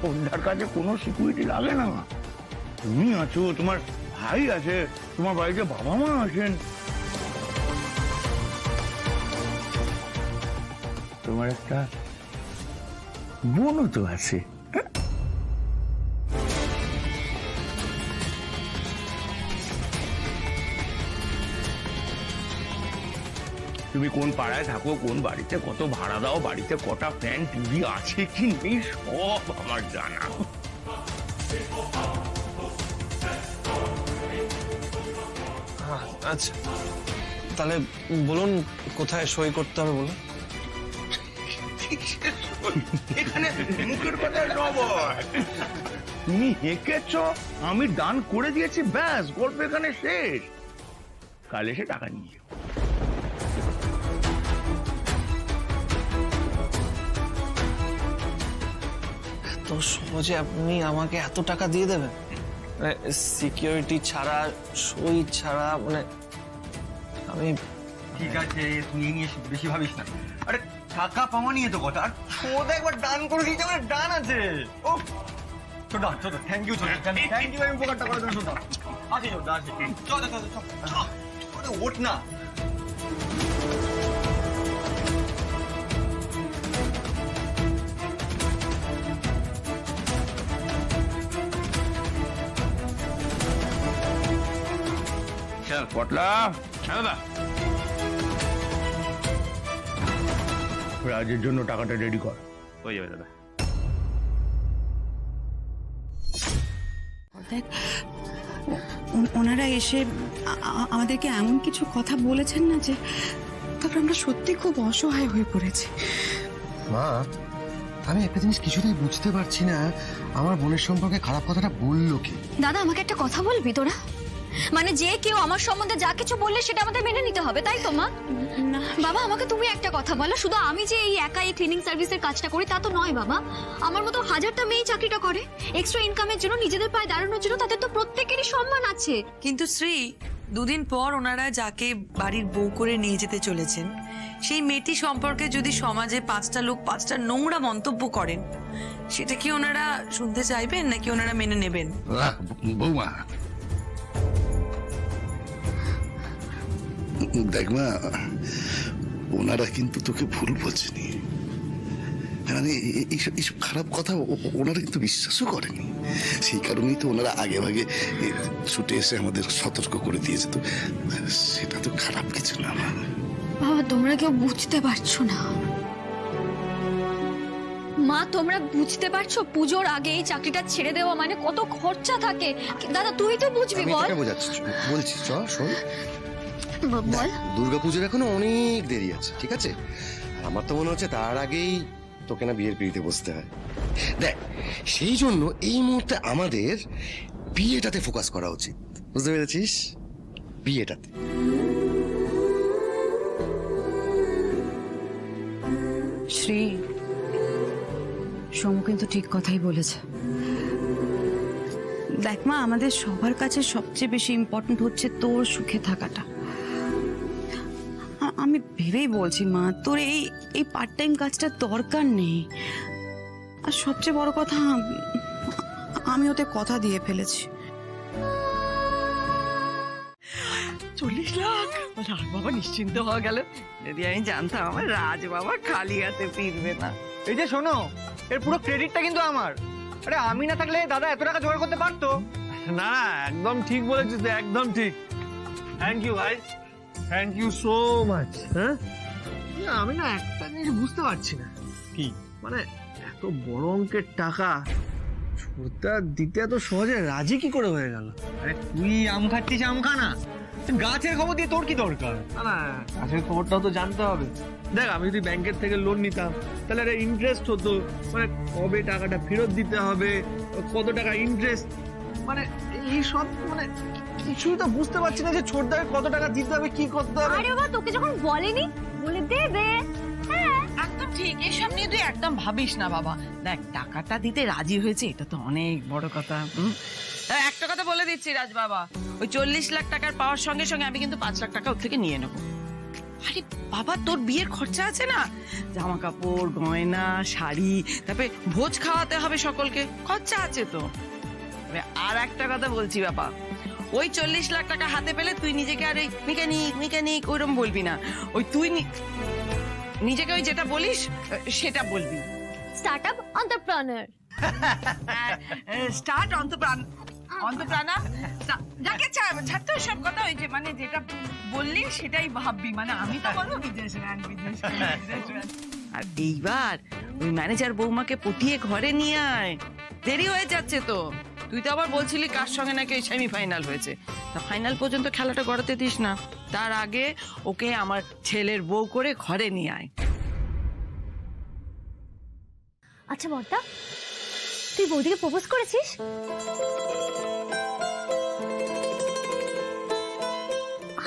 সন্ধ্যার কাছে কোনো সিকিউরিটি লাগে না। তুমি আছো, তোমার ভাই আছে, তোমার বাড়িতে বাবা মা আছেন, তোমার একটা বোনও তো আছে। তুমি কোন পাড়ায় থাকো, কোন বাড়িতে কত ভাড়া দাও, বাড়িতে কটা ফ্যান টিভি আছে কি নেই সব আমার জানা। আচ্ছা তাহলে বলুন কোথায় সই করতে হবে বলুন। এখানে মুখের কথা সব হয়। তুমি হেঁকেছ, আমি দান করে দিয়েছি, ব্যাস গল্প এখানে শেষ। কাল এসে টাকা নিয়ে যাও। তো সহজে আপনি আমাকে এত টাকা দিয়ে দেবেন? সিকিউরিটি ছাড়া, সই ছাড়া, মানে আমি। ঠিক আছে, তুই এই নিয়ে বেশি ভাবিস না। আরে টাকা পাওয়া নিয়ে তো কথা, আর ছোট একবার দান করে দিয়েছে, মানে দান আছে। ও ছোট ছোট, থ্যাংক ইউ ছোট, থ্যাংক ইউ, আমি উপকারটা করে দেবো ছোট। আসি ছোট, আসি। চল চল চল চল, ওঠ না। চল পটলা, দাদা রাজের জন্য টাকাটা রেডি কর। হয়ে যাবে দাদা। দেখ, ওনারা এসে আমাদেরকে এমন কিছু কথা বলেছেন না যে তারপর আমরা সত্যি খুব অসহায় হয়ে পড়েছি। মা, আমি একটা জিনিস কিছুতেই বুঝতে পারছি না, আমার বোনের সম্পর্কে খারাপ কথাটা বললো কি? দাদা আমাকে একটা কথা বলবি তোরা? মানে যে কেউ আমার সম্বন্ধে যা কিছু বললে সেটা আমাদের মেনে নিতে হবে, তাই তো মা? বাবা আমাকে তুমি একটা কথা বলো, শুধু আমি যে এই একা এই ক্লিনিং সার্ভিসের কাজটা করি তা তো নয় বাবা। আমার মতো হাজারটা মেয়ে চাকরিটা করে এক্সট্রা ইনকামের জন্য, নিজেদের পায়ে দাঁড়ানোর জন্য। তাদের তো প্রত্যেকেরই সম্মান আছে। কিন্তু শ্রী, দুদিন পর ওনারা যাকে বাড়ির বউ করে নিয়ে যেতে চলেছেন সেই মেয়েটি সম্পর্কে যদি সমাজে 5টা লোক 5টা নোংরা মন্তব্য করেন, সেটা কি ওনারা শুনতে চাইবেন নাকি ওনারা মেনে নেবেন? বৌমা দেখ মা, ওনারা কিন্তু তোকে ভুল বলছেনি। মানে এইসব খারাপ কথা ওনারা কিন্তু বিশ্বাসও করেনি। সেই কারণেই তো ওনারা আগে ভাগে ছুটে এসে আমাদের সতর্ক করে দিয়েছে। তো সেটা তো খারাপ কিছু না। বাবা তোমরা কেউ বুঝতে পারছো না। মা তোমরা বুঝতে পারছো পুজোর আগে এই চাকরিটা ছেড়ে দেওয়া মানে কত খরচা থাকে? দাদা তুই তো বুঝবি, আমি বল। তোকে বোঝাচ্ছি, বলছি চ শোন। বল। দুর্গাপুজোর এখনো অনেক দেরি আছে, ঠিক আছে? আর আমার তো মনে হচ্ছে তার আগেই তোকে না বিয়ের পিড়িতে বসতে হয়। দেখ, সেই জন্য এই মুহূর্তে আমাদের বিয়েটাতে ফোকাস করা উচিত, বুঝতে পেরেছিস? বিয়েটাতে। শ্রী, সোমু কিন্তু ঠিক কথাই বলেছে। দেখ মা, আমাদের সবার কাছে সবচেয়ে বেশি ইম্পর্টেন্ট হচ্ছে তোর সুখে থাকাটা। আমি ভেবেই বলছি মা, তোর এই পার্ট টাইম কাজটা দরকার নেই। আর সবচেয়ে বড় কথা, আমি ওতে কথা দিয়ে ফেলেছি। 40 লাখ! রাজ বাবা নিশ্চিন্ত হয়ে গেল। যদি আমি জানতাম আমার রাজ বাবা খালি হাতে ফিরবে না। এই যে শোনো, এর পুরো ক্রেডিটটা কিন্তু আমার। আরে আমি না থাকলে দাদা এত টাকা জোগাড় করতে পারতো না, একদম ঠিক বলেছিস, একদম ঠিক। থ্যাংক ইউ ভাই, থ্যাংক ইউ সো মাচ। হ্যাঁ, আমি না একটা জিনিস বুঝতে পারছি না। কি? মানে এত বড় অঙ্কের টাকা ছোটদা দিতে এত সহজে রাজি কি করে হয়ে গেল? আরে তুই আম খাচ্ছিস, আম খা না। গাছের খবর দিয়ে তোর কি দরকার? না না, কাছের খবরটাও তো জানতে হবে। দেখ, আমি যদি ব্যাংকের থেকে লোন নিতাম তাহলে একটা ইন্টারেস্ট হতো, মানে কবে টাকাটা ফেরত দিতে হবে, কত টাকা ইন্টারেস্ট, মানে এই সব মানে কিছুই তো বুঝতে পারছি না যে ছোটদাকে কত টাকা দিতে হবে, কি করতে হবে। আরে বাবা তোকে যখন বলেনি, বলে দেবে। একদম ঠিক, এসব নিয়ে তুই একদম ভাবিস না বাবা। দেখ, টাকাটা দিতে রাজি হয়েছে, এটা তো অনেক বড় কথা। একটা কথা বলে দিচ্ছি রাজ বাবা, ওই 40 লাখ টাকার পাওয়ার সঙ্গে সঙ্গে আমি কিন্তু 5 লাখ টাকা ওর থেকে নিয়ে নেবো। আরে বাবা, তোর বিয়ের খরচা আছে না, জামা কাপড়, গয়না, শাড়ি, তারপরে ভোজ খাওয়াতে হবে সকলকে, খরচা আছে তো। আর একটা কথা বলছি বাবা, ওই 40 লাখ টাকা হাতে পেলে তুই নিজেকে আর ওই মেকানিক ওইরকম বলবি না। ওই তুই নিজেকে ওই যেটা বলিস সেটা বলবি। Startup entrepreneur. স্টার্ট অন্তপ্রাণা যাকে ছাড়তে সব কথা, ওই যে মানে যেটা বললি সেটাই ভাববি, মানে আমি তো বলবো বিজনেসম্যান। আর এইবার ওই ম্যানেজার বৌমাকে পটিয়ে ঘরে নিয়ে আয়, দেরি হয়ে যাচ্ছে তো। তুই তো আবার বলছিলি কার সঙ্গে নাকি সেমিফাইনাল হয়েছে, তা ফাইনাল পর্যন্ত খেলাটা গড়াতে দিস না, তার আগে ওকে আমার ছেলের বউ করে ঘরে নিয়ে আয়। আচ্ছা বর্দা, তুই বৌদিকে প্রপোজ করেছিস?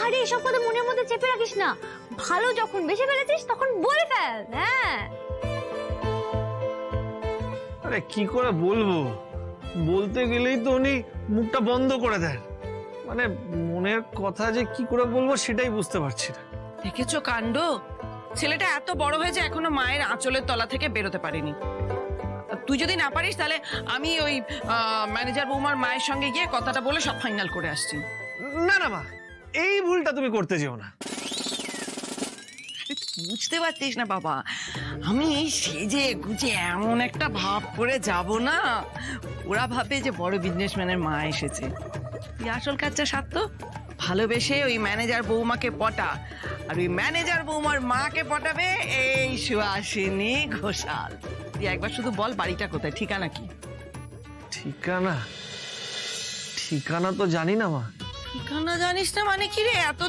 আরে এসব কথা মনের মধ্যে চেপে রাখিস না, ভালো যখন বেশি ফেলেছিস তখন বলে ফেল। হ্যাঁ, আরে কি করে বলবো, বলতে গেলেই তো উনি মুখটা বন্ধ করে দেন, মানে মনের কথা যে কি করে বলবো সেটাই বুঝতে পারছি না। দেখেছো কাণ্ড, ছেলেটা এত বড় হয়েছে এখনো মায়ের আঁচলের তলা থেকে বেরোতে পারেনি। তুই যদি না পারিস তাহলে আমি ওই ম্যানেজার বৌমার মায়ের সঙ্গে গিয়ে কথাটা বলে সব ফাইনাল করে আসছি। না না মা, এই ভুলটা তুমি করতে যেও না। বুঝতে পারছিস না বাবা, আমি এই সেজে গুজে এমন একটা ভাব করে যাব না, ওরা ভাবে যে বড় বিজনেসম্যানের মা এসেছে। তুই আসল কাজটা সারত, ভালোবেসে ওই ম্যানেজার বৌমাকে পটা, আর ওই ম্যানেজার বৌমার মাকে পটাবে এই সুহাসিনী ঘোষাল। তুই একবার শুধু বল বাড়িটা কোথায়, ঠিকানা কি? ঠিকানা ঠিকানা তো জানি না মা। ঠিকানা জানিস না মানে কি রে, এত